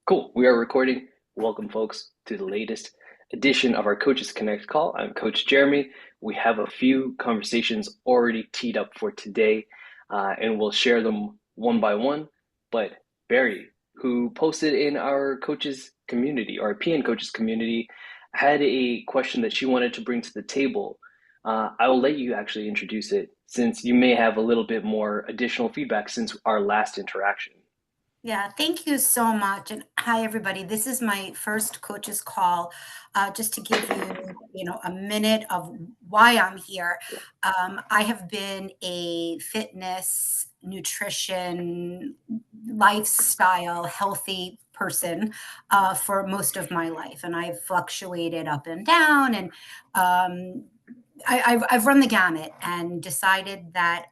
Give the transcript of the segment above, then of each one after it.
Cool. We are recording. Welcome, folks, to the latest edition of our Coaches Connect call. I'm Coach Jeremy. We have a few conversations already teed up for today, and we'll share them one by one. But Barry, who posted in our coaches community, our PN coaches community, had a question that she wanted to bring to the table. I will let you actually introduce it since you may have a little bit more additional feedback since our last interaction. Yeah, thank you so much. And hi, everybody. This is my first coach's call, just to give you, a minute of why I'm here. I have been a fitness, nutrition, lifestyle, healthy person for most of my life, and I've fluctuated up and down, and I've run the gamut and decided that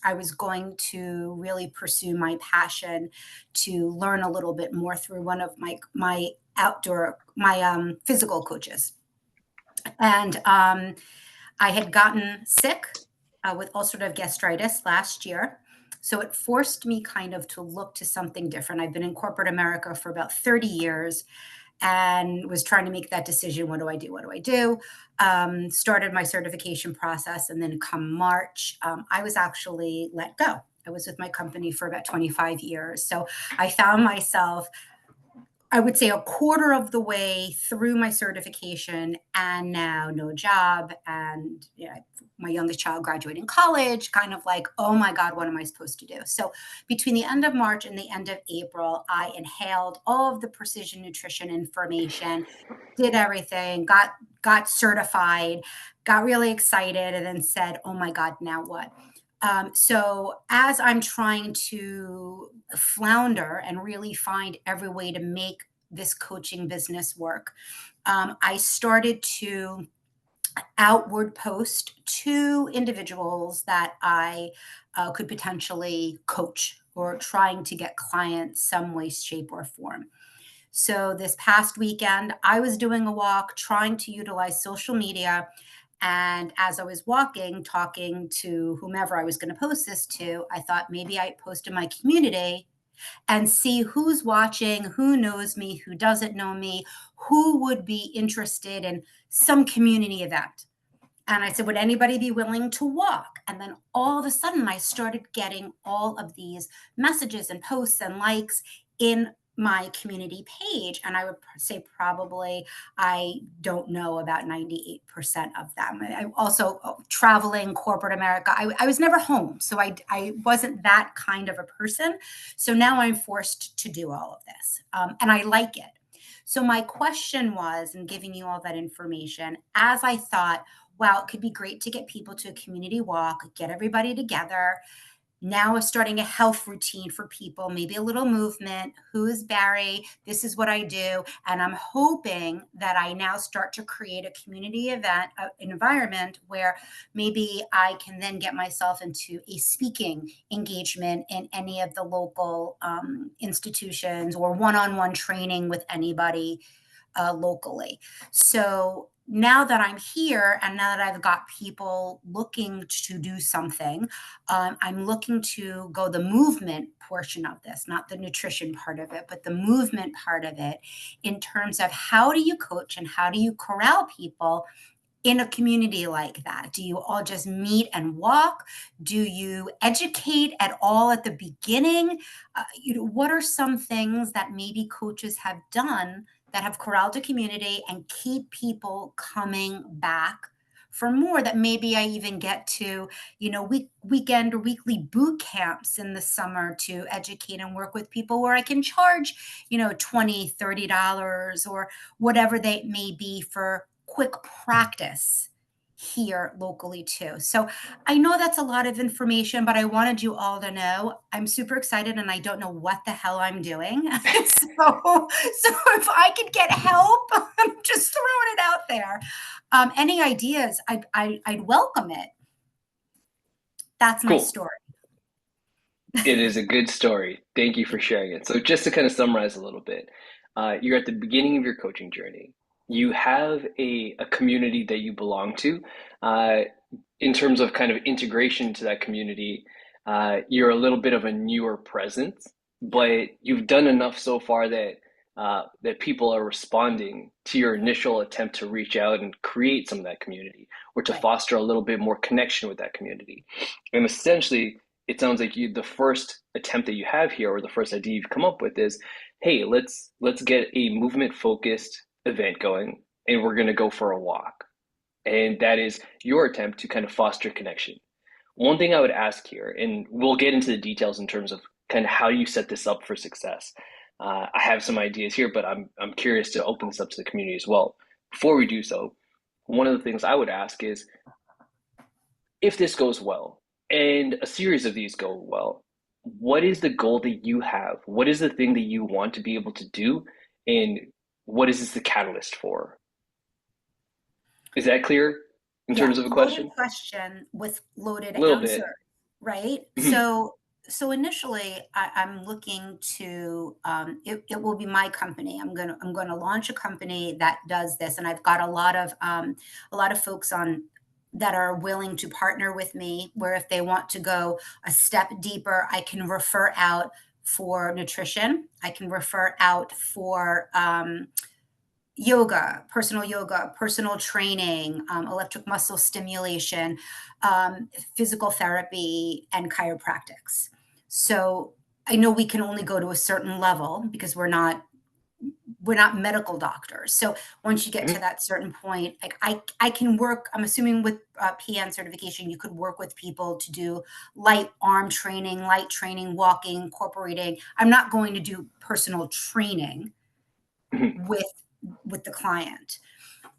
I was going to really pursue my passion to learn a little bit more through one of my physical coaches. And I had gotten sick with ulcerative gastritis last year. So it forced me kind of to look to something different. I've been in corporate America for about 30 years and was trying to make that decision. What do I do? What do I do? Started my certification process. And then come March, I was actually let go. I was with my company for about 25 years. So I found myself, I would say, a quarter of the way through my certification and now no job. And my youngest child graduating college, kind of like, oh my God, what am I supposed to do? So between the end of March and the end of April, I inhaled all of the precision nutrition information, did everything, got certified, got really excited, and then said, oh my God, now what? So as I'm trying to flounder and really find every way to make this coaching business work, I started to outward post to individuals that I could potentially coach or trying to get clients some way, shape, or form. So this past weekend, I was doing a walk, trying to utilize social media. And as I was walking, talking to whomever I was going to post this to, I thought maybe I'd post in my community and see who's watching, who knows me, who doesn't know me, who would be interested in some community event. And I said, would anybody be willing to walk? And then all of a sudden, I started getting all of these messages and posts and likes in my community page. And I would say probably, I don't know, about 98% of them. I also traveling corporate America. I was never home. So I wasn't that kind of a person. So now I'm forced to do all of this. And I like it. So my question was, in giving you all that information, as I thought, wow, it could be great to get people to a community walk, get everybody together. Now starting a health routine for people, maybe a little movement. Who is Barry? This is what I do. And I'm hoping that I now start to create a community event, an environment where maybe I can then get myself into a speaking engagement in any of the local institutions or one-on-one training with anybody locally. So now that I'm here and now that I've got people looking to do something, I'm looking to go the movement portion of this, not the nutrition part of it, but the movement part of it in terms of how do you coach and how do you corral people in a community like that? Do you all just meet and walk? Do you educate at all at the beginning? What are some things that maybe coaches have done that have corralled a community and keep people coming back for more, that maybe I even get to, weekend or weekly boot camps in the summer to educate and work with people where I can charge, 20, $30 or whatever they may be for quick practice here locally too. So I know that's a lot of information, but I wanted you all to know I'm super excited and I don't know what the hell I'm doing. So if I could get help, I'm just throwing it out there. Any ideas, I'd welcome it. That's my Cool. story. It is a good story. Thank you for sharing it. So, just to kind of summarize a little bit, you're at the beginning of your coaching journey. You have a community that you belong to. Uh, in terms of kind of integration to that community, you're a little bit of a newer presence, but you've done enough so far that that people are responding to your initial attempt to reach out and create some of that community, or to Right. foster a little bit more connection with that community. And essentially, it sounds like the first attempt that you have here, or the first idea you've come up with, is, hey, let's get a movement focused event going, and we're going to go for a walk. And that is your attempt to kind of foster connection. One thing I would ask here, and we'll get into the details in terms of kind of how you set this up for success. I have some ideas here, but I'm curious to open this up to the community as well. Before we do so, one of the things I would ask is, if this goes well, and a series of these go well, what is the goal that you have? What is the thing that you want to be able to do? And what is this the catalyst for? Is that clear in Yeah, terms of a loaded question? question with loaded A little bit. answer, right? Mhm. So initially, I'm looking to it will be my company. I'm gonna launch a company that does this, and I've got a lot of folks on that are willing to partner with me. Where if they want to go a step deeper, I can refer out for nutrition. I can refer out for yoga, personal training, electric muscle stimulation, physical therapy, and chiropractics. So I know we can only go to a certain level because we're not medical doctors. So once you get to Mhm. that certain point, like I can work. I'm assuming with PN certification, you could work with people to do light arm training, light training, walking, incorporating. I'm not going to do personal training Mhm. with the client.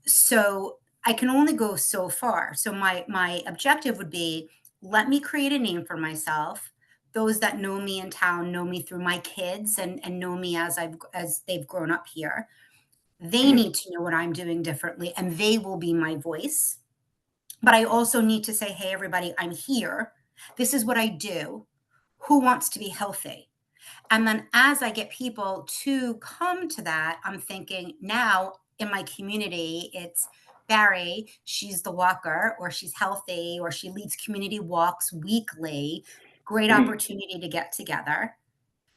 So I can only go so far. So my objective would be, let me create a name for myself. Those that know me in town know me through my kids and know me as they've grown up here. They Mhm. need to know what I'm doing differently, and they will be my voice. But I also need to say, hey, everybody, I'm here. This is what I do. Who wants to be healthy? And then as I get people to come to that, I'm thinking now in my community, it's Barry, she's the walker, or she's healthy, or she leads community walks weekly. Great Mhm. opportunity to get together.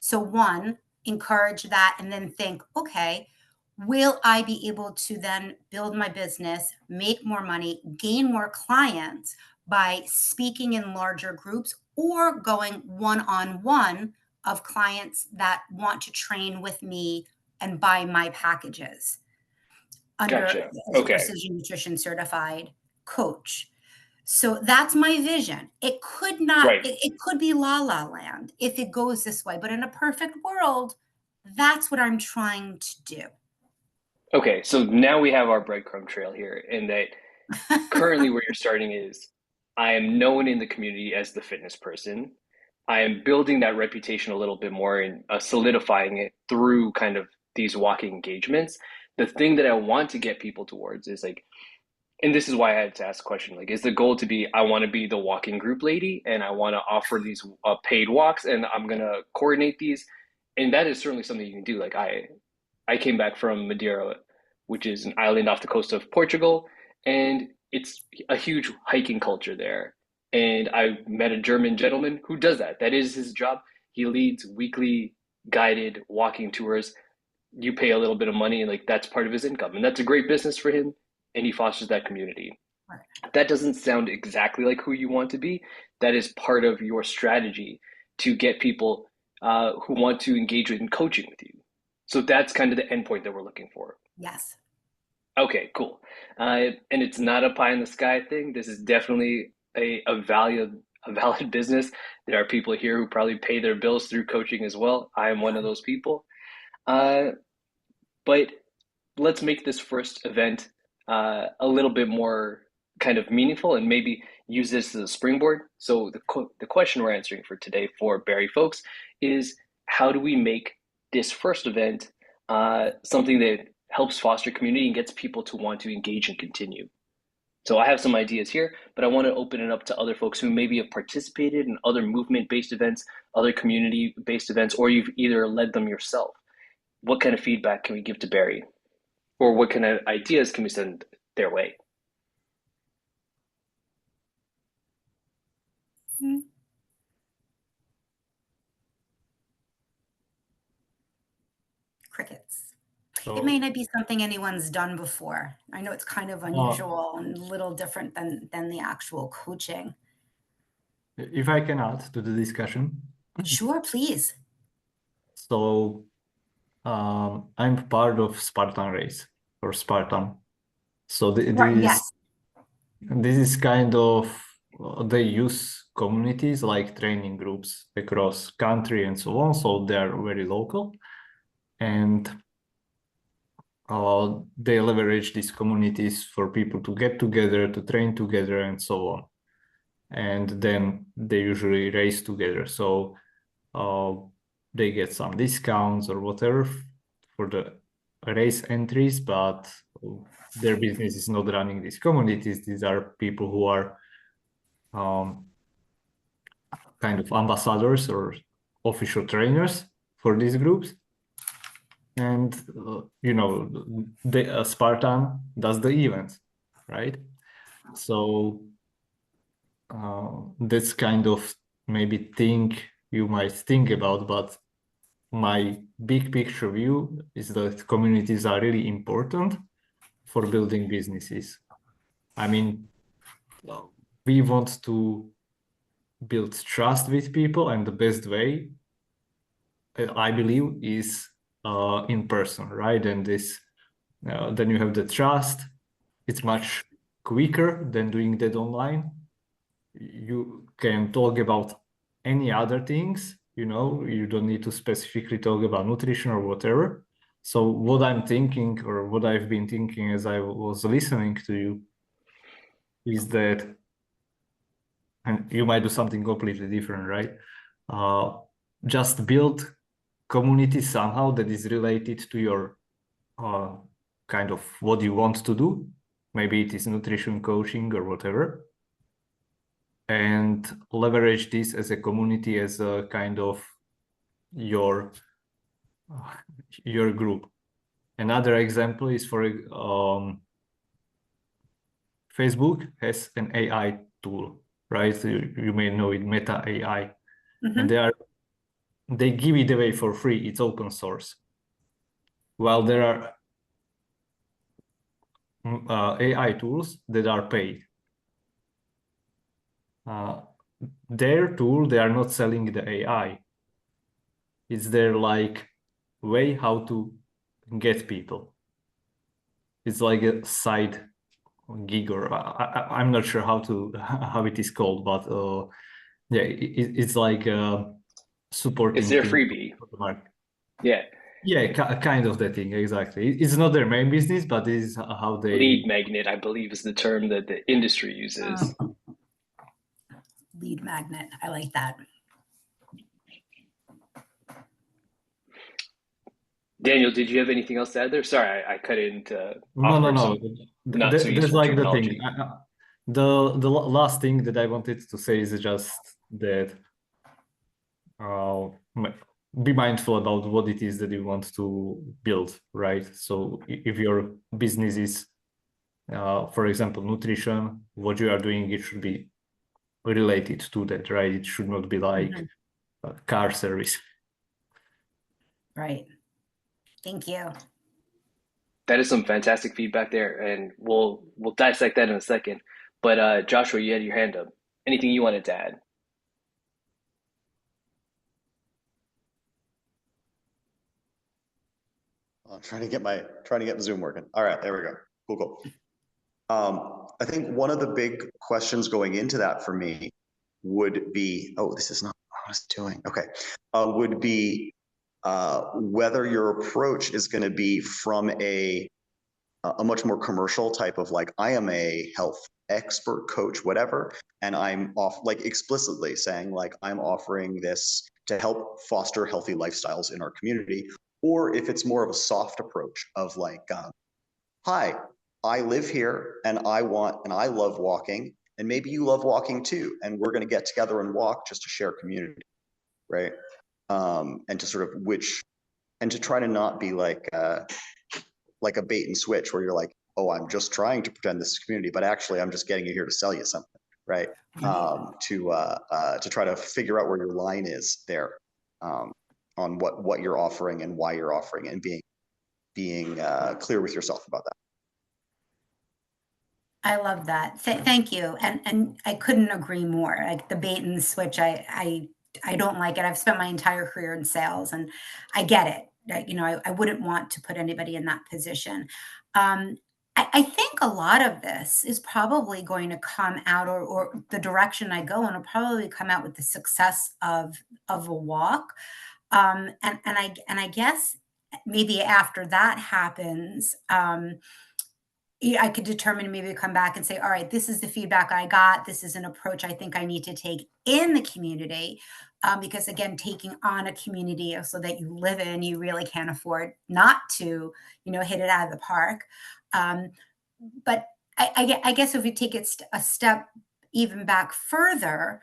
So, one, encourage that and then think, okay, will I be able to then build my business, make more money, gain more clients by speaking in larger groups or going one on one of clients that want to train with me and buy my packages under Gotcha. as a Okay. precision nutrition certified coach. So that's my vision. It could not, Right. it could be la la land if it goes this way, but in a perfect world, that's what I'm trying to do. Okay. So now we have our breadcrumb trail here, and that currently where you're starting is, I am known in the community as the fitness person. I am building that reputation a little bit more and solidifying it through kind of these walking engagements. The thing that I want to get people towards is like, and this is why I had to ask a question, like, is the goal to be, I want to be the walking group lady and I want to offer these paid walks and I'm going to coordinate these. And that is certainly something you can do. Like I came back from Madeira, which is an island off the coast of Portugal, and it's a huge hiking culture there. And I met a German gentleman who does that. That is his job. He leads weekly guided walking tours. You pay a little bit of money, and like that's part of his income, and that's a great business for him. And he fosters that community. That doesn't sound exactly like who you want to be. That is part of your strategy to get people who want to engage in coaching with you. So that's kind of the endpoint that we're looking for. Yes. Okay, cool. And it's not a pie in the sky thing. This is definitely a valid business. There are people here who probably pay their bills through coaching as well. I am one of those people. Uh, but let's make this first event a little bit more kind of meaningful and maybe use this as a springboard. So the question we're answering for today for Barry folks is, how do we make this first event something that helps foster community and gets people to want to engage and continue? So I have some ideas here, but I want to open it up to other folks who maybe have participated in other movement-based events, other community-based events, or you've either led them yourself. What kind of feedback can we give to Barry? Or what kind of ideas can we send their way? Mm, crickets. It may So not be something anyone's done before. I know it's kind of uh, unusual and a little different than the actual coaching. if I can add to the discussion, Sure, please. so I'm part of Spartan race or Spartan. So Spartan, yes. this is kind of they use communities like training groups across country and so on. So they're very local, and they leverage these communities for people to get together, to train together, and so on. And then they usually race together. So uh, they get some discounts or whatever for the race entries, but their business is not running these communities. These are people who are kind of ambassadors or official trainers for these groups. And, the Spartan does the events, right? So that's kind of maybe thing you might think about, but my big picture view is that communities are really important for building businesses. I mean, we want to build trust with people, and the best way, I believe, is in person, right? And then you have the trust. It's much quicker than doing that online. You can talk about any other things, you don't need to specifically talk about nutrition or whatever. So what I'm thinking, or what I've been thinking as I was listening to you, is that, and you might do something completely different, right? Just build community somehow that is related to your kind of what you want to do. Maybe it is nutrition coaching or whatever, and leverage this as a community, as a kind of your group. Another example is for Facebook has an AI tool, right? So you may know it, Meta AI, and they give it away for free. It's open source. While there are AI tools that are paid. Their tool, they are not selling the AI. It's their like way how to get people. It's like a side gig, or I'm not sure how it is called, but yeah, it's like a It's supporting their thing freebie. for the market. Yeah. Yeah, kind of that thing, exactly. It's not their main business, but this is how Lead they. magnet, I believe, is the term that the industry uses. Lead magnet. I like that. Daniel, did you have anything else to add there? Sorry, I cut in to offer No. some not so That's useful like the thing. terminology. Last thing that I wanted to say is just that uh, be mindful about what it is that you want to build, right? So if your business is, for example, nutrition, what you are doing, it should be related to that, right? It should not be like a car service. Right. Thank you. That is some fantastic feedback there, and we'll dissect that in a second. But Joshua, you had your hand up. Anything you wanted to add? I'm trying to get the Zoom working. All right, there we go. Cool. I think one of the big questions going into that for me would be, oh, this is not what it's doing. Okay, would be whether your approach is going to be from a much more commercial type of like, I am a health expert, coach, whatever, and I'm off like explicitly saying like I'm offering this to help foster healthy lifestyles in our community, or if it's more of a soft approach of like, hi, I live here and I love walking, and maybe you love walking too, and we're going to get together and walk just to share community, right? And to sort of and to try to not be like a bait and switch where you're like, oh, I'm just trying to pretend this is community, but actually I'm just getting you here to sell you something, right? To try to figure out where your line is there, on what you're offering and why you're offering it, and being being clear with yourself about that. I love that. Thank you. And I couldn't agree more. Like the bait and switch, I don't like it. I've spent my entire career in sales, and I get it. I wouldn't want to put anybody in that position. I think a lot of this is probably going to come out, or the direction I go in will probably come out with the success of a walk. And I guess maybe after that happens, I could determine, maybe come back and say, all right, this is the feedback I got. This is an approach I think I need to take in the community. Because again, taking on a community so that you live in, you really can't afford not to, hit it out of the park. But I guess if we take it a step even back further,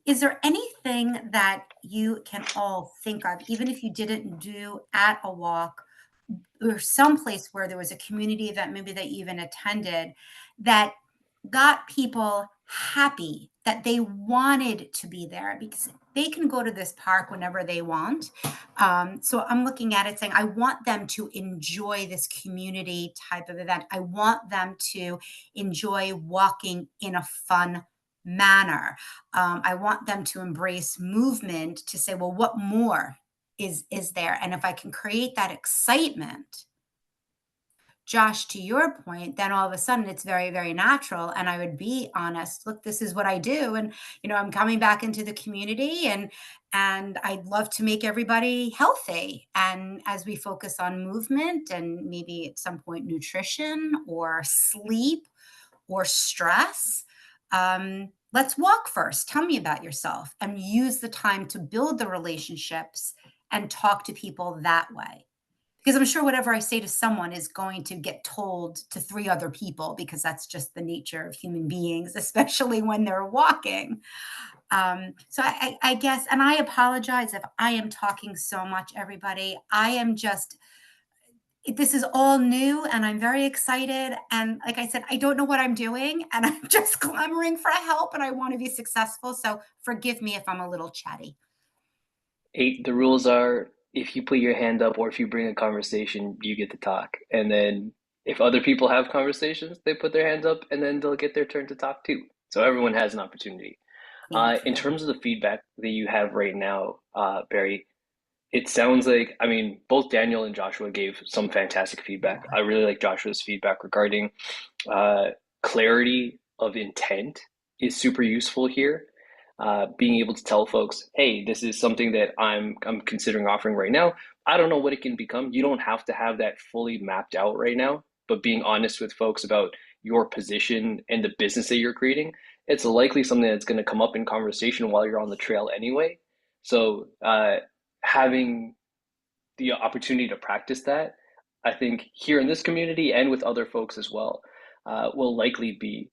is there anything that you can all think of, even if you didn't do at a walk, or someplace where there was a community event, maybe that you even attended, that got people happy, that they wanted to be there, because they can go to this park whenever they want. So I'm looking at it saying, I want them to enjoy this community type of event. I want them to enjoy walking in a fun manner. I want them to embrace movement, to say, well, what more is there? And if I can create that excitement, Josh, to your point, then all of a sudden it's very, very natural. And I would be honest, look, this is what I do. And, I'm coming back into the community, and I'd love to make everybody healthy. And as we focus on movement, and maybe at some point nutrition or sleep or stress, let's walk first. Tell me about yourself, and use the time to build the relationships and talk to people that way. Because I'm sure whatever I say to someone is going to get told to 3 other people, because that's just the nature of human beings, especially when they're walking. So I guess, and I apologize if I am talking so much, everybody. This is all new, and I'm very excited. And like I said, I don't know what I'm doing, and I'm just clamoring for help, and I want to be successful. So forgive me if I'm a little chatty. 8, the rules are, if you put your hand up or if you bring a conversation, you get to talk. And then if other people have conversations, they put their hands up, and then they'll get their turn to talk too. So everyone has an opportunity. In terms of the feedback that you have right now, Barry, it sounds like, I mean, both Daniel and Joshua gave some fantastic feedback. I really like Joshua's feedback regarding clarity of intent is super useful here. Being able to tell folks, hey, this is something that I'm considering offering right now. I don't know what it can become. You don't have to have that fully mapped out right now, but being honest with folks about your position and the business that you're creating, it's likely something that's going to come up in conversation while you're on the trail anyway. So having the opportunity to practice that, I think here in this community and with other folks as well, will likely be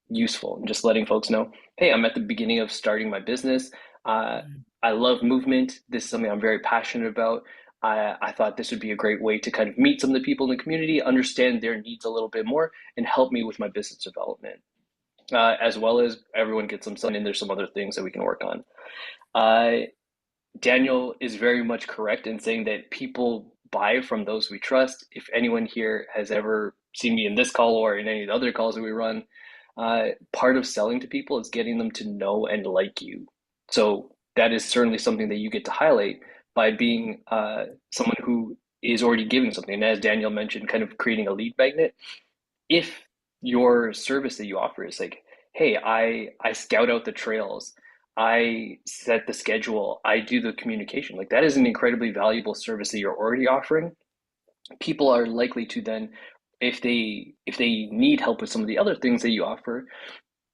useful. And just letting folks know, hey, I'm at the beginning of starting my business. I love movement. This is something I'm very passionate about. I thought this would be a great way to kind of meet some of the people in the community, understand their needs a little bit more, and help me with my business development. As well as everyone gets some sun, and there's some other things that we can work on. Daniel is very much correct in saying that people buy from those we trust. If anyone here has ever seen me in this call or in any of the other calls that we run, part of selling to people is getting them to know and like you. So that is certainly something that you get to highlight by being someone who is already giving something. And as Daniel mentioned, kind of creating a lead magnet. If your service that you offer is like, hey, I scout out the trails, I set the schedule, I do the communication, like that is an incredibly valuable service that you're already offering. People are likely to then, if they need help with some of the other things that you offer,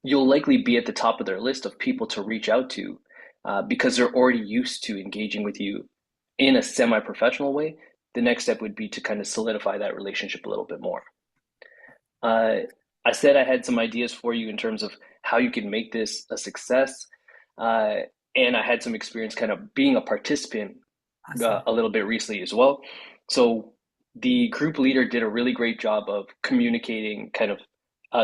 you'll likely be at the top of their list of people to reach out to, because they're already used to engaging with you in a semi-professional way. The next step would be to kind of solidify that relationship a little bit more. I said I had some ideas for you in terms of how you can make this a success. And I had some experience kind of being a participant a little bit recently as well. So the group leader did a really great job of communicating kind of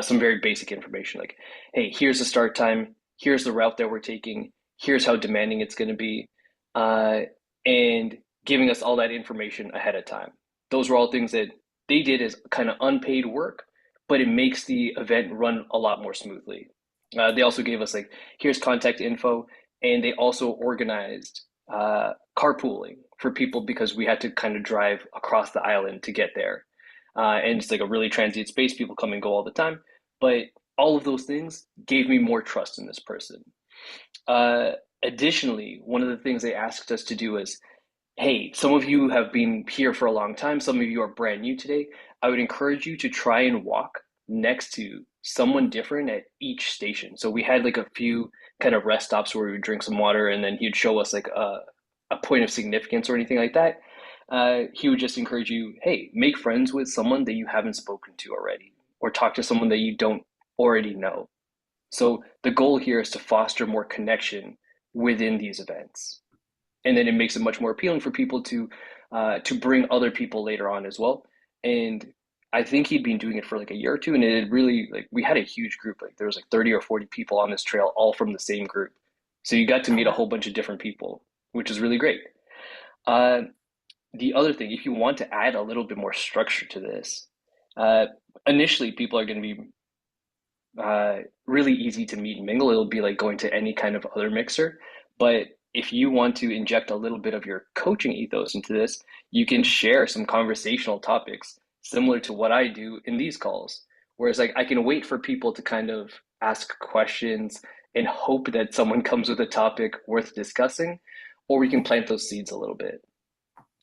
some very basic information, like, hey, here's the start time, here's the route that we're taking, here's how demanding it's going to be, and giving us all that information ahead of time. those were all things that they did as kind of unpaid work, but it makes the event run a lot more smoothly. They also gave us like, here's contact info, and they also organized carpooling for people because we had to kind of drive across the island to get there. And it's like a really transient space. People come and go all the time. But all of those things gave me more trust in this person. Uh, Additionally, one of the things they asked us to do is, hey, some of you have been here for a long time, some of you are brand new today. I would encourage you to try and walk next to someone different at each station. So we had like a few kind of rest stops where we would drink some water, and then he'd show us like a point of significance or anything like that. He would just encourage you, hey, make friends with someone that you haven't spoken to already, or talk to someone that you don't already know. So the goal here is to foster more connection within these events, and then it makes it much more appealing for people to bring other people later on as well. And I think he'd been doing it for like a year or two, and it had really, like, we had a huge group. Like there was like 30 or 40 people on this trail, all from the same group. So you got to meet a whole bunch of different people, which is really great. Uh, the other thing, if you want to add a little bit more structure to this, uh, initially people are going to be really easy to meet and mingle. It'll be like going to any kind of other mixer. But if you want to inject a little bit of your coaching ethos into this, you can share some conversational topics similar to what I do in these calls. Whereas like I can wait for people to kind of ask questions and hope that someone comes with a topic worth discussing, or we can plant those seeds a little bit.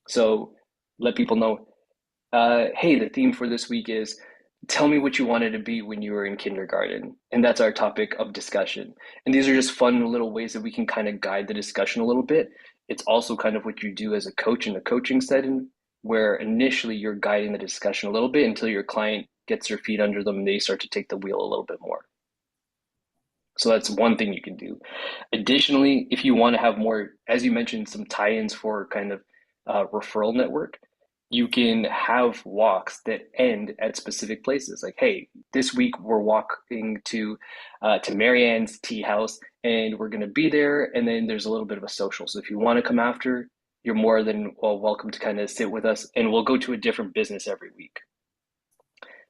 So let people know, hey, the theme for this week is tell me what you wanted to be when you were in kindergarten. And that's our topic of discussion. And these are just fun little ways that we can kind of guide the discussion a little bit. It's also kind of what you do as a coach in a coaching setting, where initially you're guiding the discussion a little bit until your client gets their feet under them and they start to take the wheel a little bit more. So that's one thing you can do. Additionally, if you want to have more, as you mentioned, some tie-ins for kind of referral network, you can have walks that end at specific places. Like, hey, this week we're walking to Marianne's tea house, and we're going to be there. And then there's a little bit of a social. So if you want to come after, you're more than welcome to kind of sit with us, and we'll go to a different business every week.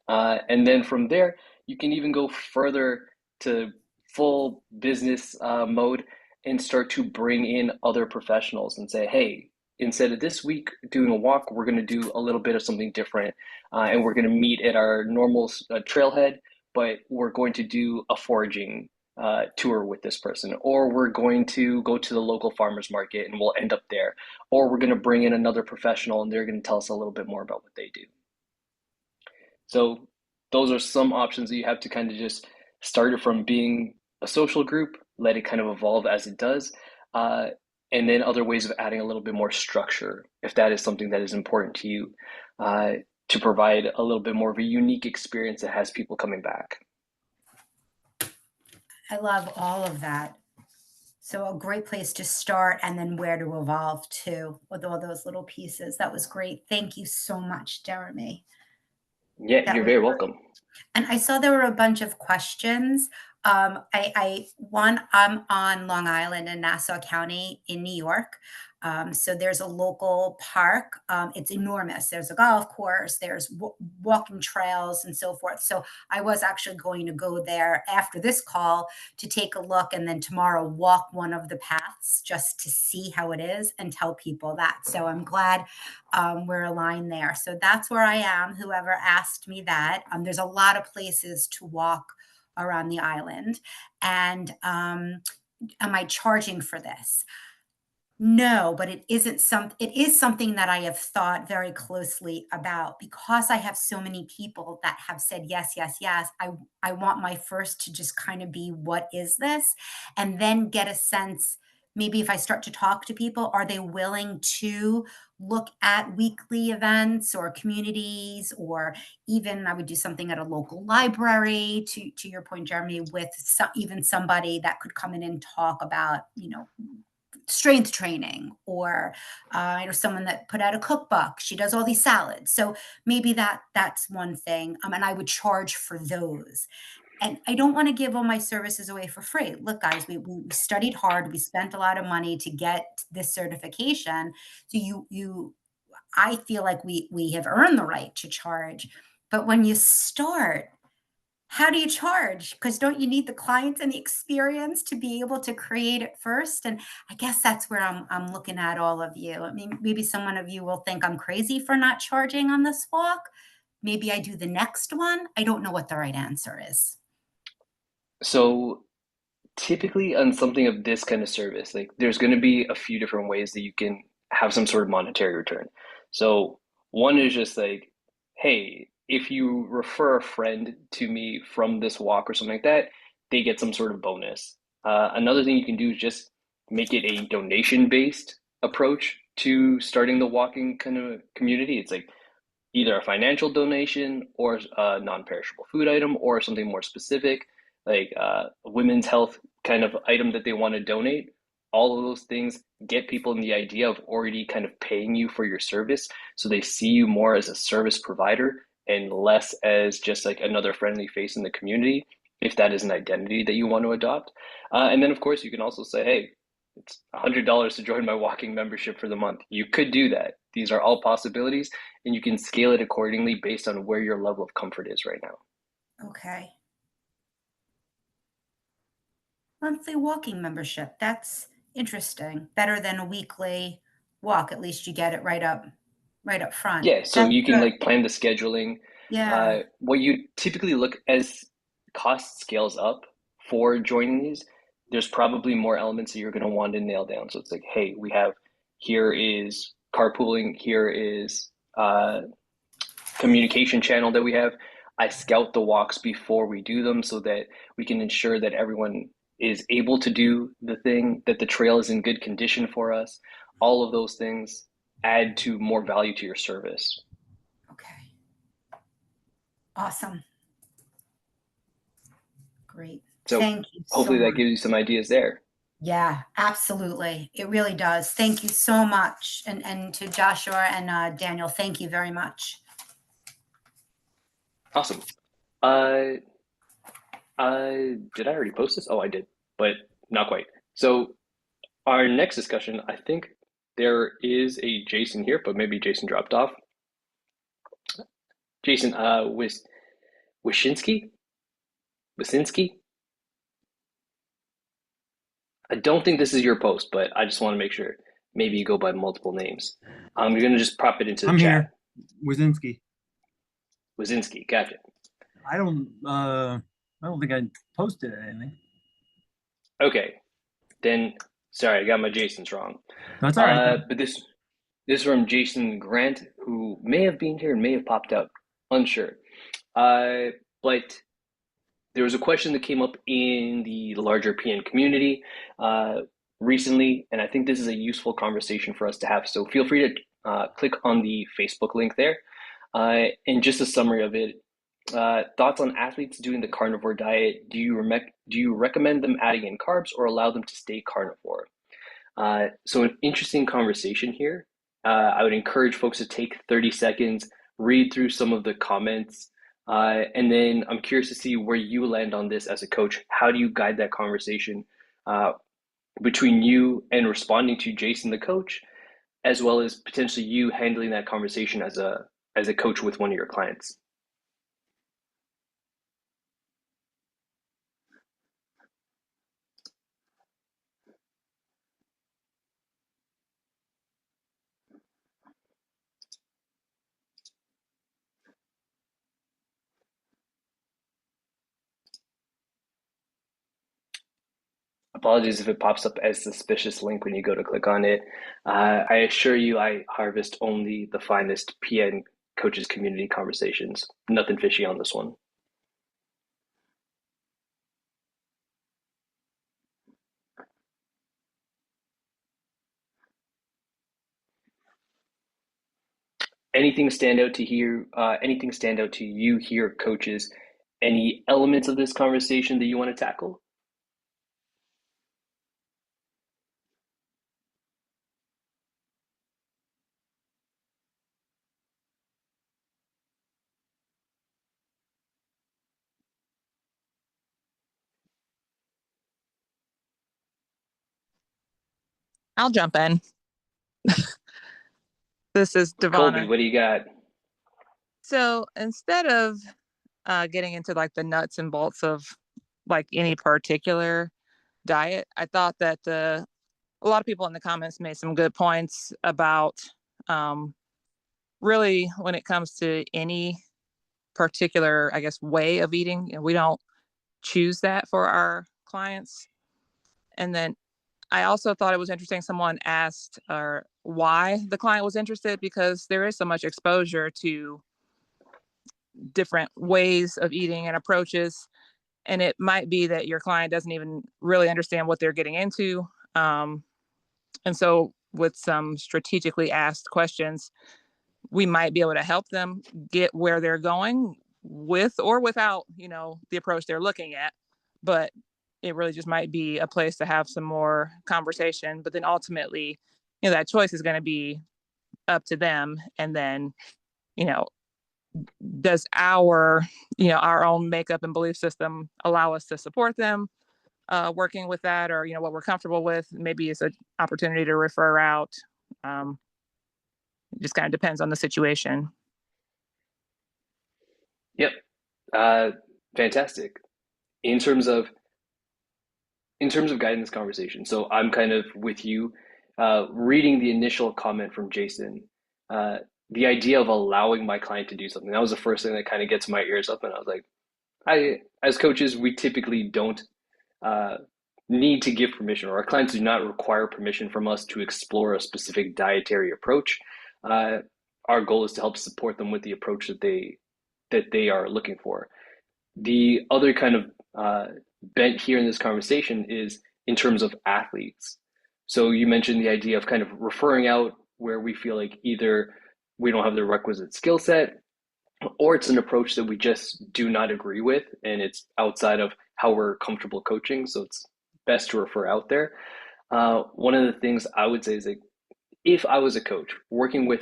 And then from there, you can even go further to full business mode and start to bring in other professionals and say, hey, instead of this week doing a walk, we're going to do a little bit of something different. And we're going to meet at our normal trailhead, but we're going to do a foraging tour with this person, or we're going to go to the local farmers market and we'll end up there, or we're going to bring in another professional and they're going to tell us a little bit more about what they do. So those are some options that you have to kind of just start it from being a social group, let it kind of evolve as it does, and then other ways of adding a little bit more structure, if that is something that is important to you, to provide a little bit more of a unique experience that has people coming back. I love all of that. So a great place to start, and then where to evolve to with all those little pieces. That was great. Thank you so much, Jeremy. Yeah, That you're was very great. welcome. And I saw there were a bunch of questions. I'm on Long Island in Nassau County in New York. So there's a local park. It's enormous. There's a golf course, there's walking trails and so forth. So I was actually going to go there after this call to take a look, and then tomorrow walk one of the paths just to see how it is and tell people that. So I'm glad we're aligned there. So that's where I am. Whoever asked me that, there's a lot of places to walk around the island. And am I charging for this? No, but it is something that I have thought very closely about, because I have so many people that have said yes, yes, yes. I want my first to just kind of be, what is this? And then get a sense, maybe if I start to talk to people, are they willing to look at weekly events or communities, or even I would do something at a local library, to your point, Jeremy, with even somebody that could come in and talk about, strength training, or I know someone that put out a cookbook. She does all these salads. So maybe that's one thing. And I would charge for those. And I don't want to give all my services away for free. Look, guys, we studied hard. We spent a lot of money to get this certification. So I feel like we have earned the right to charge. But when you start, how do you charge? Because don't you need the clients and the experience to be able to create it first? And I guess that's where I'm looking at all of you. I mean, maybe someone of you will think I'm crazy for not charging on this walk. Maybe I do the next one. I don't know what the right answer is. So typically on something of this kind of service, like there's going to be a few different ways that you can have some sort of monetary return. So one is just like, hey, if you refer a friend to me from this walk or something like that, they get some sort of bonus. Another thing you can do is just make it a donation based approach to starting the walking kind of community. It's like either a financial donation or a non-perishable food item or something more specific like a women's health kind of item that they want to donate. All of those things get people in the idea of already kind of paying you for your service, so they see you more as a service provider and less as just like another friendly face in the community, if that is an identity that you want to adopt. And then of course you can also say, hey, it's $100 to join my walking membership for the month. You could do that. These are all possibilities, and you can scale it accordingly based on where your level of comfort is right now. Okay. Monthly walking membership. That's interesting. Better than a weekly walk. At least you get it right up front. Yeah, so That's you can good. like plan the scheduling. Yeah. What you typically look as cost scales up for joining these, there's probably more elements that you're going to want to nail down. So it's like, hey, we have here is carpooling, here is communication channel that we have. I scout the walks before we do them so that we can ensure that everyone is able to do the thing, that the trail is in good condition for us. All of those things add to more value to your service. Okay. Awesome. Great. So Thank you so hopefully that much. gives you some ideas there. Yeah, absolutely. It really does. Thank you so much. And to Joshua and Daniel, thank you very much. Awesome. Did I already post this? Oh, I did, but not quite. So our next discussion, I think there is a Jason here, but maybe Jason dropped off. Jason, Wyszynski? Wyszynski? I don't think this is your post, but I just want to make sure. Maybe you go by multiple names. I'm going to just prop it into the I'm chat. here. Wazinski. Wyszynski, gotcha. I don't think I posted anything. Okay, then sorry, I got my Jasons wrong. That's all right. But this is from Jason Grant, who may have been here and may have popped up, unsure. But there was a question that came up in the larger PN community recently, and I think this is a useful conversation for us to have. So feel free to click on the Facebook link there. And just a summary of it, thoughts on athletes doing the carnivore diet. Do you recommend them adding in carbs or allow them to stay carnivore? So an interesting conversation here. I would encourage folks to take 30 seconds, read through some of the comments, and then I'm curious to see where you land on this as a coach. How do you guide that conversation between you and responding to Jason, the coach, as well as potentially you handling that conversation as a coach with one of your clients? Apologies if it pops up as suspicious link when you go to click on it. I assure you, I harvest only the finest PN coaches community conversations. Nothing fishy on this one. Anything stand out to here? Anything stand out to you here, coaches? Any elements of this conversation that you want to tackle? I'll jump in. This is Colby, Devana. what do you got? So instead of getting into like the nuts and bolts of like any particular diet, I thought that a lot of people in the comments made some good points about really when it comes to any particular, I guess, way of eating, we don't choose that for our clients. And then I also thought it was interesting. Someone asked why the client was interested, because there is so much exposure to different ways of eating and approaches. And it might be that your client doesn't even really understand what they're getting into. And so with some strategically asked questions, we might be able to help them get where they're going with or without, the approach they're looking at. But it really just might be a place to have some more conversation. But then ultimately, that choice is going to be up to them. And then, does our own makeup and belief system allow us to support them working with that, or what we're comfortable with? Maybe it's an opportunity to refer out. It just kind of depends on the situation. Yep. Fantastic. In terms of guiding this conversation, so I'm kind of with you. Reading the initial comment from Jason, the idea of allowing my client to do something, that was the first thing that kind of gets my ears up, and I was like, as coaches, we typically don't need to give permission, or our clients do not require permission from us to explore a specific dietary approach. Our goal is to help support them with the approach that they are looking for. The other kind of bent here in this conversation is in terms of athletes. So you mentioned the idea of kind of referring out where we feel like either we don't have the requisite skill set, or it's an approach that we just do not agree with and it's outside of how we're comfortable coaching. So it's best to refer out there. One of the things I would say is like, if I was a coach working with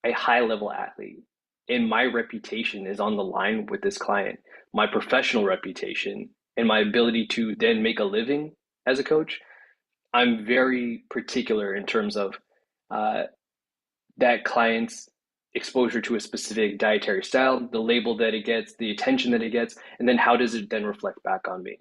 a high level athlete and my reputation is on the line with this client, my professional reputation and my ability to then make a living as a coach, I'm very particular in terms of that client's exposure to a specific dietary style, the label that it gets, the attention that it gets, and then how does it then reflect back on me?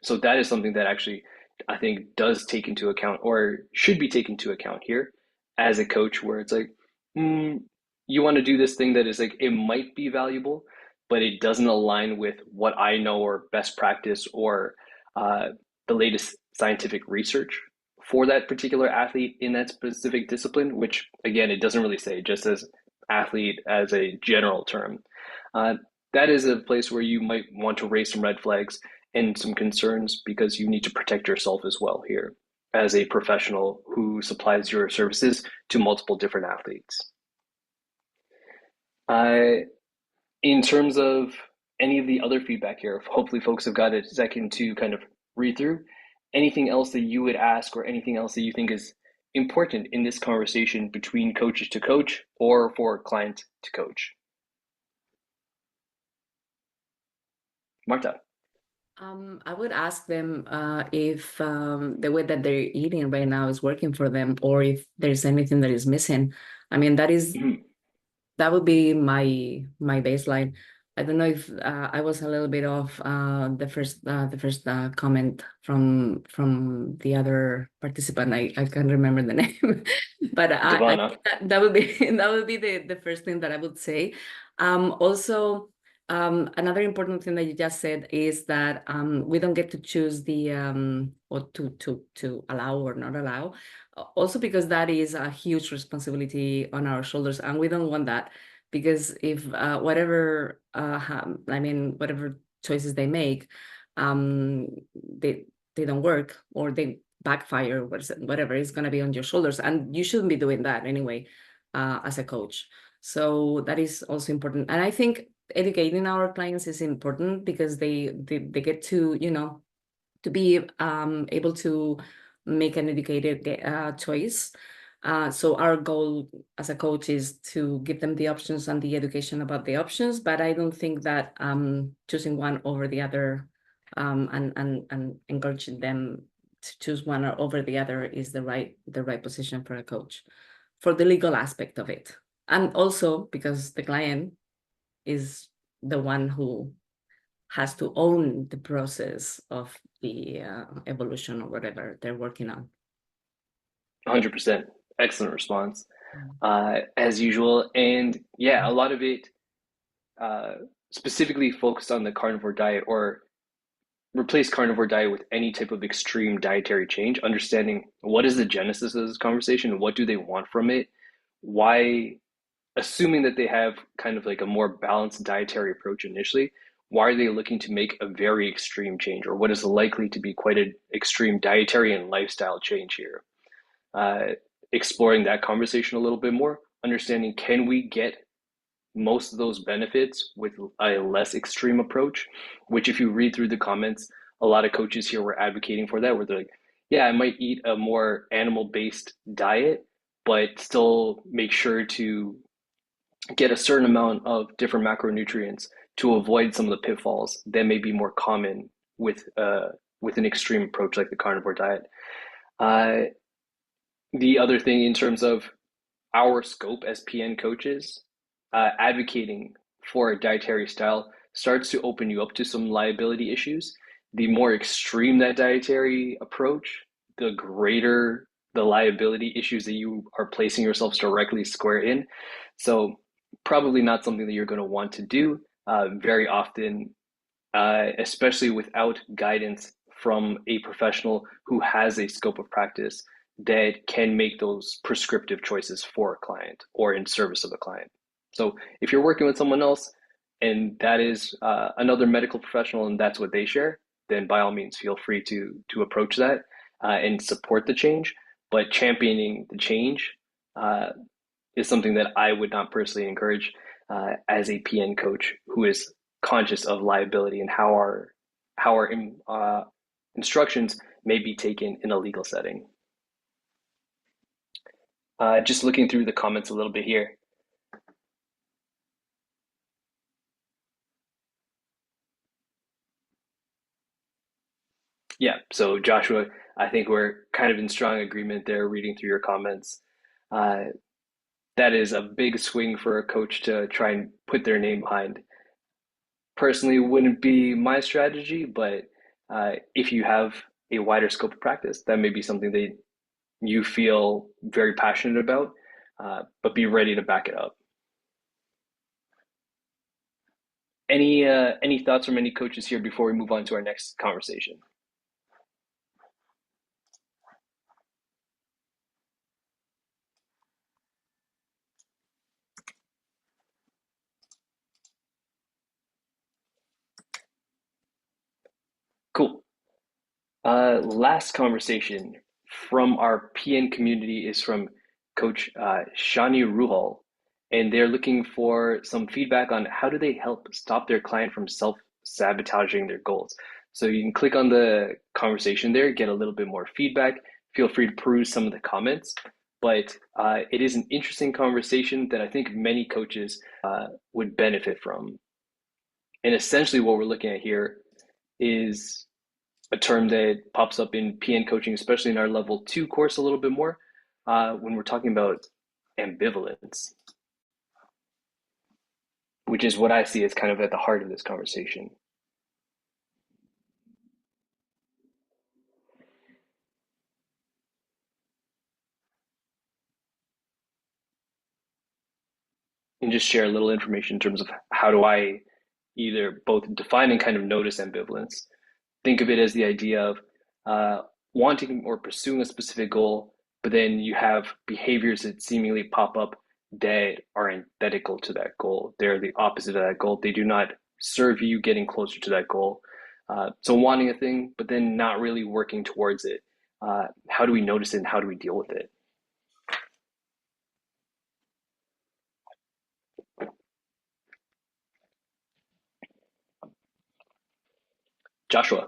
So that is something that actually I think does take into account, or should be taken into account here as a coach, where it's like, you want to do this thing that is like, it might be valuable, but it doesn't align with what I know or best practice or the latest scientific research for that particular athlete in that specific discipline, which again, it doesn't really say, just as athlete as a general term. That is a place where you might want to raise some red flags and some concerns, because you need to protect yourself as well here as a professional who supplies your services to multiple different athletes. In terms of any of the other feedback here, hopefully folks have got a second to kind of read through. Anything else that you would ask, or anything else that you think is important in this conversation between coaches to coach or for client to coach? Marta. I would ask them if the way that they're eating right now is working for them, or if there's anything that is missing. I mean, that would be my baseline. I don't know if I was a little bit off the first comment from the other participant. I can't remember the name, but I think that would be the first thing that I would say. Also. Another important thing that you just said is that we don't get to choose the or to allow or not allow. Also, because that is a huge responsibility on our shoulders, and we don't want that, because if whatever whatever choices they make, they don't work, or they backfire, whatever is going to be on your shoulders, and you shouldn't be doing that anyway as a coach. So that is also important, and I think educating our clients is important, because they get to to be able to make an educated choice. So our goal as a coach is to give them the options and the education about the options, but I don't think that choosing one over the other and encouraging them to choose one over the other is the right position for a coach. for the legal aspect of it. And also because the client is the one who has to own the process of the evolution or whatever they're working on. 100%. Excellent response, as usual. And yeah, a lot of it specifically focused on the carnivore diet, or replace carnivore diet with any type of extreme dietary change, understanding what is the genesis of this conversation, what do they want from it, why, assuming that they have kind of like a more balanced dietary approach initially, why are they looking to make a very extreme change, or what is likely to be quite an extreme dietary and lifestyle change here? Exploring that conversation a little bit more, understanding, can we get most of those benefits with a less extreme approach? Which, if you read through the comments, a lot of coaches here were advocating for that, where they're like, yeah, I might eat a more animal-based diet, but still make sure to get a certain amount of different macronutrients to avoid some of the pitfalls that may be more common with an extreme approach like the carnivore diet. The other thing in terms of our scope as PN coaches, advocating for a dietary style starts to open you up to some liability issues. The more extreme that dietary approach, the greater the liability issues that you are placing yourselves directly square in. So probably not something that you're going to want to do very often, especially without guidance from a professional who has a scope of practice that can make those prescriptive choices for a client or in service of a client. So if you're working with someone else and that is another medical professional and that's what they share, then by all means feel free to approach that and support the change. But championing the change is something that I would not personally encourage as a PN coach who is conscious of liability and how our instructions may be taken in a legal setting. Just looking through the comments a little bit here. Yeah, so Joshua, I think we're kind of in strong agreement there reading through your comments. That is a big swing for a coach to try and put their name behind. Personally, wouldn't be my strategy, but if you have a wider scope of practice, that may be something that you feel very passionate about, but be ready to back it up. Any thoughts from any coaches here before we move on to our next conversation? Cool. Last conversation from our PN community is from Coach Shani Ruhal, and they're looking for some feedback on how do they help stop their client from self-sabotaging their goals. So you can click on the conversation there, get a little bit more feedback. Feel free to peruse some of the comments, but it is an interesting conversation that I think many coaches would benefit from. And essentially what we're looking at here is a term that pops up in PN coaching, especially in our level 2 course a little bit more, when we're talking about ambivalence, which is what I see as kind of at the heart of this conversation. And just share a little information in terms of how do I either both define and kind of notice ambivalence. Think of it as the idea of wanting or pursuing a specific goal, but then you have behaviors that seemingly pop up that are antithetical to that goal. They're the opposite of that goal. They do not serve you getting closer to that goal. So wanting a thing, but then not really working towards it. How do we notice it and how do we deal with it? Joshua.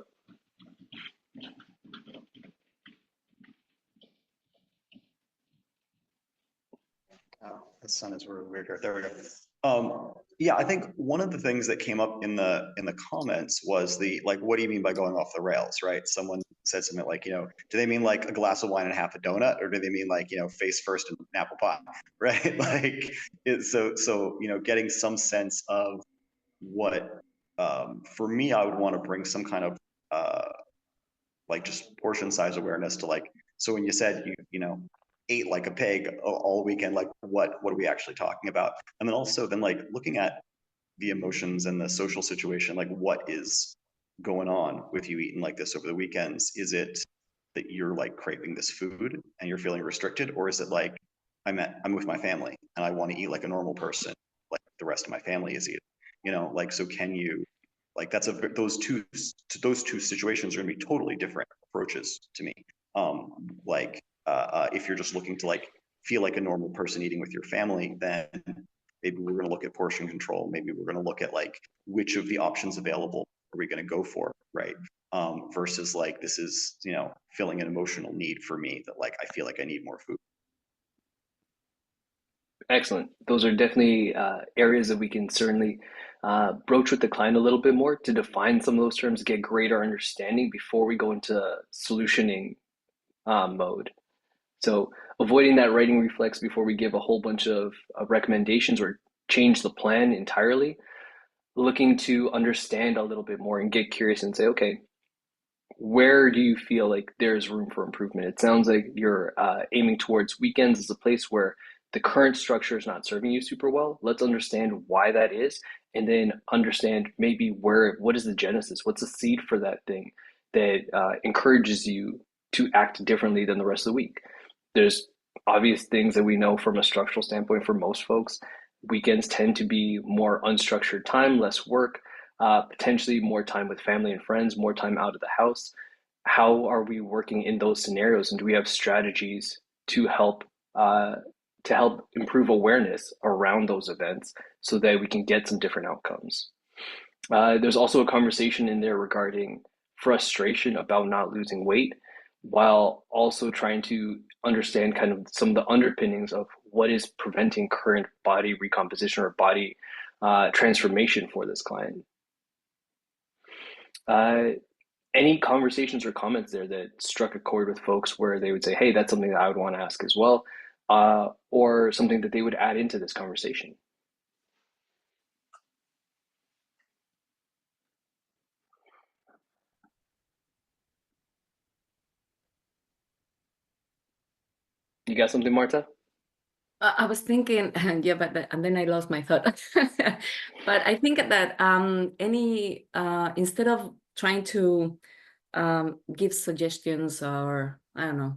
Oh, that's sun is really weird here. There we go. Yeah, I think one of the things that came up in the comments was the like, what do you mean by going off the rails, right? Someone said something like, do they mean like a glass of wine and half a donut, or do they mean like, face first and an apple pie, right? Like, so getting some sense of what, for me, I would want to bring some kind of like just portion size awareness to like, so when you said you ate like a pig all weekend, like what are we actually talking about? And then also then like looking at the emotions and the social situation, like what is going on with you eating like this over the weekends? Is it that you're like craving this food and you're feeling restricted, or is it like I'm with my family and I want to eat like a normal person, like the rest of my family is eating, like, so can you, like, that's those two situations are going to be totally different approaches to me. Like if you're just looking to like feel like a normal person eating with your family, then maybe we're going to look at portion control. Maybe we're going to look at like which of the options available are we going to go for, right? Versus like this is filling an emotional need for me that like I feel like I need more food. Excellent. Those are definitely areas that we can certainly broach with the client a little bit more to define some of those terms, get greater understanding before we go into solutioning mode. So avoiding that writing reflex before we give a whole bunch of recommendations or change the plan entirely, looking to understand a little bit more and get curious and say, okay, where do you feel like there's room for improvement? It sounds like you're aiming towards weekends as a place where the current structure is not serving you super well. Let's understand why that is, and then understand maybe what is the genesis? What's the seed for that thing that encourages you to act differently than the rest of the week? There's obvious things that we know from a structural standpoint for most folks. Weekends tend to be more unstructured time, less work, potentially more time with family and friends, more time out of the house. How are we working in those scenarios, and do we have strategies to help improve awareness around those events so that we can get some different outcomes? There's also a conversation in there regarding frustration about not losing weight, while also trying to understand kind of some of the underpinnings of what is preventing current body recomposition or body transformation for this client. Any conversations or comments there that struck a chord with folks where they would say, hey, that's something that I would want to ask as well, or something that they would add into this conversation? You got something, Marta? I was thinking, yeah, but and then I lost my thought. But I think that instead of trying to give suggestions, or I don't know,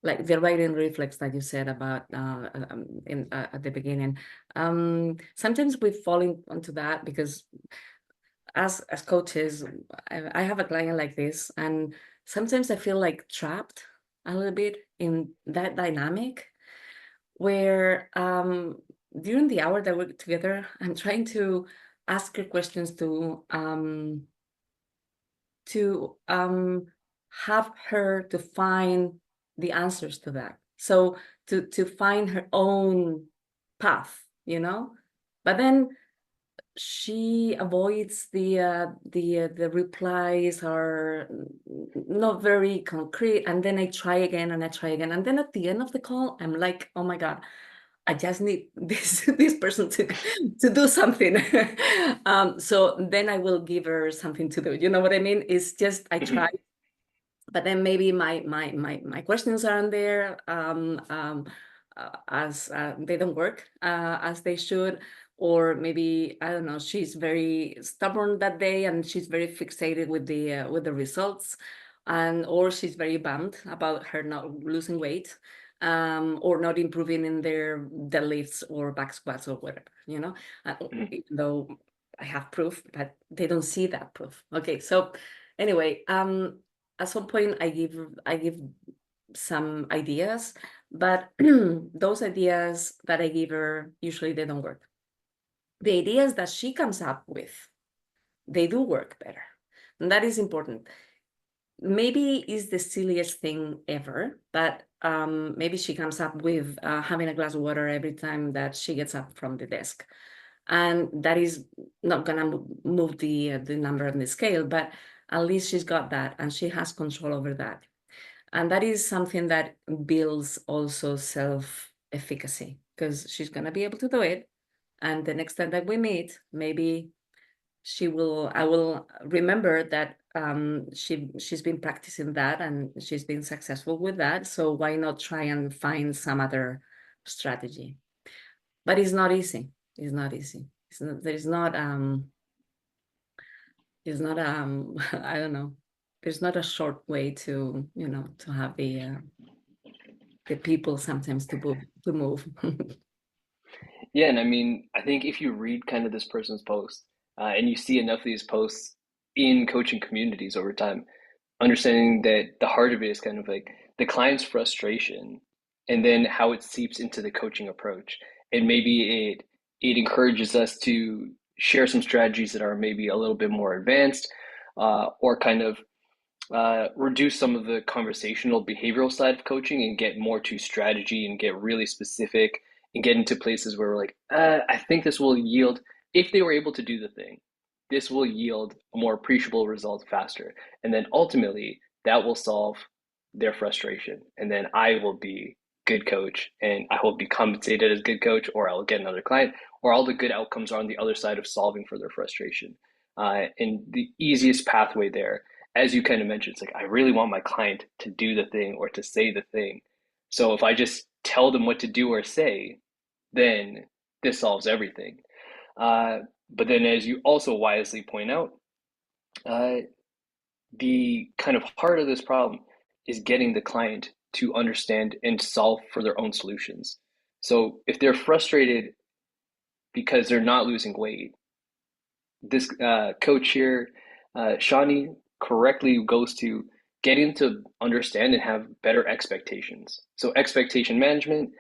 like the writing reflex that you said about at the beginning, sometimes we fall into that because as coaches, I have a client like this, and sometimes I feel like trapped a little bit in that dynamic where during the hour that we're together, I'm trying to ask her questions to have her to find the answers to that. So to find her own path, but then she avoids the replies are not very concrete, and then I try again and I try again, and then at the end of the call I'm like, oh my god, I just need this person to do something. So then I will give her something to do. You know what I mean? It's just I try, but then maybe my questions aren't there as they don't work as they should. Or maybe, I don't know, she's very stubborn that day and she's very fixated with the results, or she's very bummed about her not losing weight, or not improving in their deadlifts or back squats or whatever, even though I have proof, but they don't see that proof. Okay, so anyway, at some point I give some ideas, but those ideas that I give her, usually they don't work. The ideas that she comes up with, they do work better. And that is important. Maybe it's the silliest thing ever, but maybe she comes up with having a glass of water every time that she gets up from the desk. And that is not going to move the number on the scale, but at least she's got that and she has control over that. And that is something that builds also self-efficacy, because she's going to be able to do it. And the next time that we meet, maybe I will remember that she's been practicing that and she's been successful with that. So why not try and find some other strategy? But it's not easy. It's not easy. There's not I don't know. There's not a short way to, to have the people sometimes to move. Yeah, and I mean, I think if you read kind of this person's post, and you see enough of these posts in coaching communities over time, understanding that the heart of it is kind of like the client's frustration and then how it seeps into the coaching approach. And maybe it encourages us to share some strategies that are maybe a little bit more advanced, or kind of reduce some of the conversational behavioral side of coaching and get more to strategy and get really specific and get into places where we're like, I think this will yield, if they were able to do the thing, this will yield a more appreciable result faster. And then ultimately that will solve their frustration. And then I will be good coach and I will be compensated as good coach, or I'll get another client, or all the good outcomes are on the other side of solving for their frustration. And the easiest pathway there, as you kind of mentioned, it's like, I really want my client to do the thing or to say the thing. So if I just tell them what to do or say, then this solves everything. But then, as you also wisely point out, uh, the kind of heart of this problem is getting the client to understand and solve for their own solutions. So if they're frustrated because they're not losing weight, this coach here, Shawnee, correctly goes to getting to understand and have better expectations. So expectation management,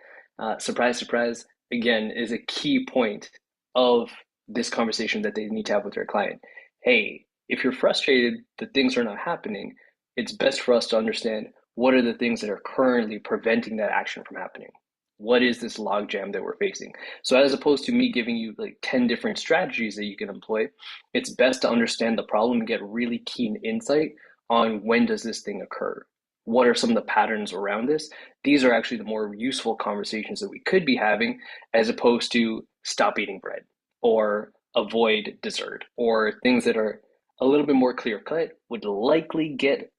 surprise, surprise, again, is a key point of this conversation that they need to have with their client. Hey, if you're frustrated that things are not happening, it's best for us to understand what are the things that are currently preventing that action from happening. What is this logjam that we're facing? So as opposed to me giving you like 10 different strategies that you can employ, it's best to understand the problem and get really keen insight on when does this thing occur? What are some of the patterns around this? These are actually the more useful conversations that we could be having, as opposed to stop eating bread or avoid dessert, or things that are a little bit more clear cut, would likely get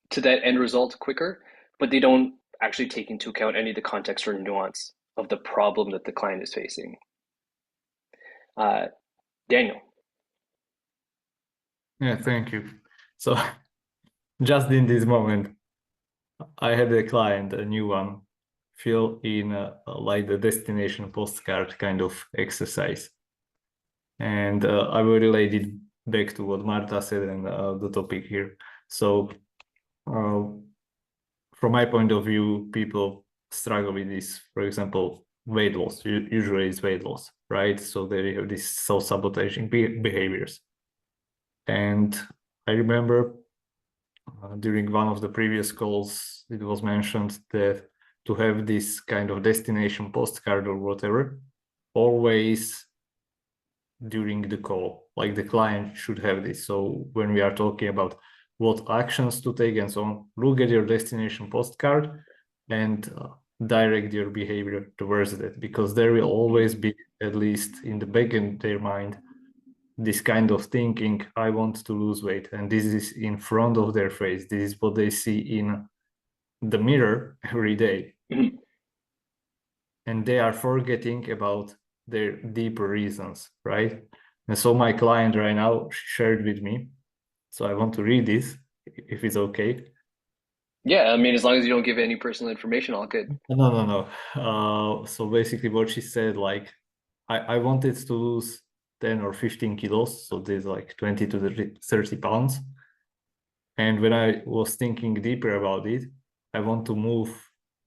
to that end result quicker, but they don't actually take into account any of the context or nuance of the problem that the client is facing. Daniel. Yeah, thank you. So just in this moment, I had a client, a new one, fill in like the destination postcard kind of exercise. And I will relate it back to what Marta said and the topic here. So from my point of view, people struggle with this, for example, weight loss. Usually it's weight loss, right? So they have these self-sabotaging behaviors. And I remember during one of the previous calls, it was mentioned that to have this kind of destination postcard or whatever, always during the call, like the client should have this. So when we are talking about what actions to take and so on, look at your destination postcard and direct your behavior towards that, because there will always be, at least in the back of their mind, this kind of thinking, I want to lose weight, and this is in front of their face. This is what they see in the mirror every day. And they are forgetting about their deeper reasons, right? And so my client right now shared with me, so I want to read this, if it's okay. Yeah, I mean, as long as you don't give any personal information, all good. No. So basically what she said, like, I wanted to lose 10 or 15 kilos, so there's like 20 to 30 pounds. And when I was thinking deeper about it, I want to move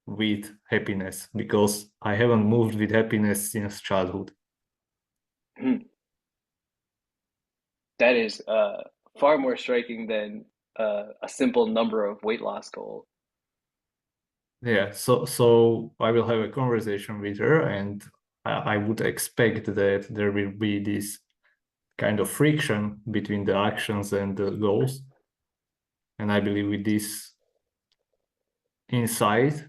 with happiness, because I haven't moved with happiness since childhood. That is far more striking than a simple number of weight loss goal. Yeah, so I will have a conversation with her, and I would expect that there will be this kind of friction between the actions and the goals. And I believe with this insight,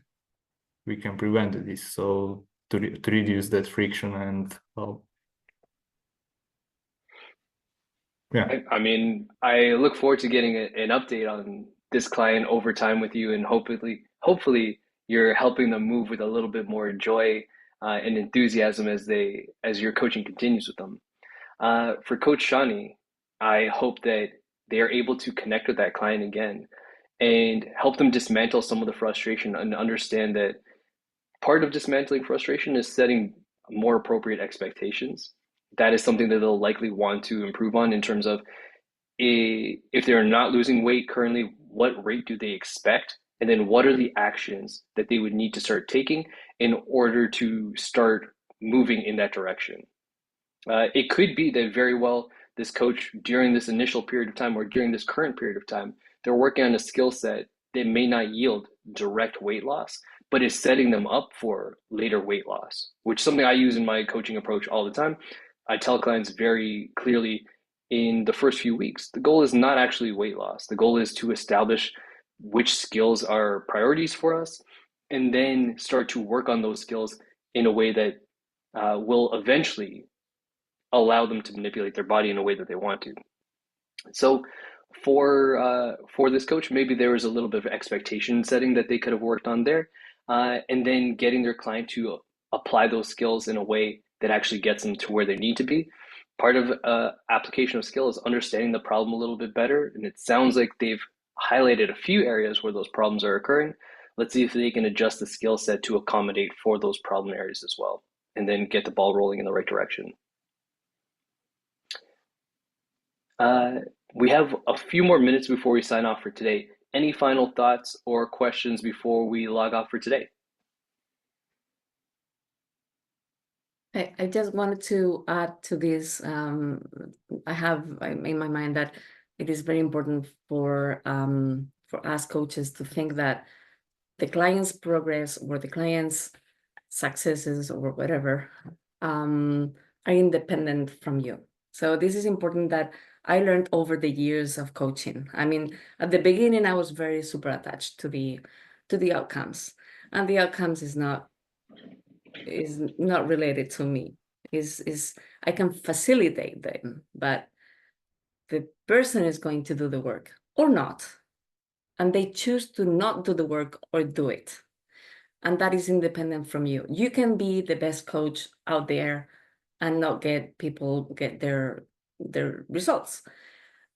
we can prevent this. So to reduce that friction and yeah. I mean, I look forward to getting an update on this client over time with you, and hopefully you're helping them move with a little bit more joy and enthusiasm as your coaching continues with them. For Coach Shani, I hope that they are able to connect with that client again and help them dismantle some of the frustration and understand that part of dismantling frustration is setting more appropriate expectations. That is something that they'll likely want to improve on in terms of if they're not losing weight currently, what rate do they expect? And then what are the actions that they would need to start taking in order to start moving in that direction? It could be that very well this coach during this initial period of time or during this current period of time, they're working on a skill set that may not yield direct weight loss, but is setting them up for later weight loss, which is something I use in my coaching approach all the time. I tell clients very clearly in the first few weeks, the goal is not actually weight loss. The goal is to establish which skills are priorities for us and then start to work on those skills in a way that will eventually allow them to manipulate their body in a way that they want to. So for this coach, maybe there was a little bit of expectation setting that they could have worked on there, and then getting their client to apply those skills in a way that actually gets them to where they need to be. Part of application of skill is understanding the problem a little bit better, and it sounds like they've highlighted a few areas where those problems are occurring. Let's see if they can adjust the skill set to accommodate for those problem areas as well, and then get the ball rolling in the right direction. We have a few more minutes before we sign off for today. Any final thoughts or questions before we log off for today? I just wanted to add to this. I have in my mind that it is very important for us coaches to think that the client's progress or the client's successes or whatever are independent from you. So this is important that I learned over the years of coaching. I mean, at the beginning, I was very super attached to the outcomes, and the outcomes is not related to me. Is I can facilitate them, but the person is going to do the work or not, and they choose to not do the work or do it, and that is independent from you. You can be the best coach out there and not get people get their results,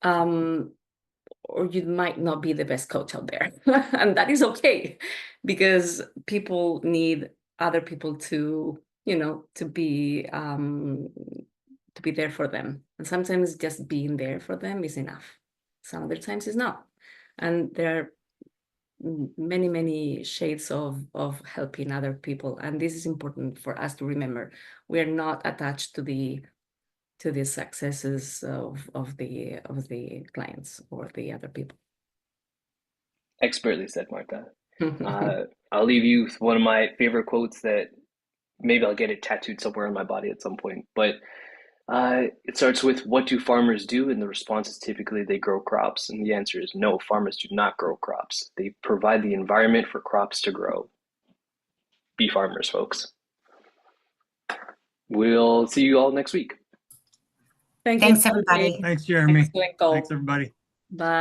or you might not be the best coach out there, and that is okay, because people need other people to be there for them, and sometimes just being there for them is enough. Some other times it's not, and there are many shades of helping other people, and this is important for us to remember. We are not attached to the successes of the clients or the other people. Expertly said, Marta. I'll leave you with one of my favorite quotes that maybe I'll get it tattooed somewhere on my body at some point, but it starts with, what do farmers do? And the response is typically they grow crops. And the answer is no, farmers do not grow crops. They provide the environment for crops to grow. Be farmers, folks. We'll see you all next week. Thanks, Thanks, everybody. Thanks, Jeremy. Excellent call. Thanks, everybody. Bye.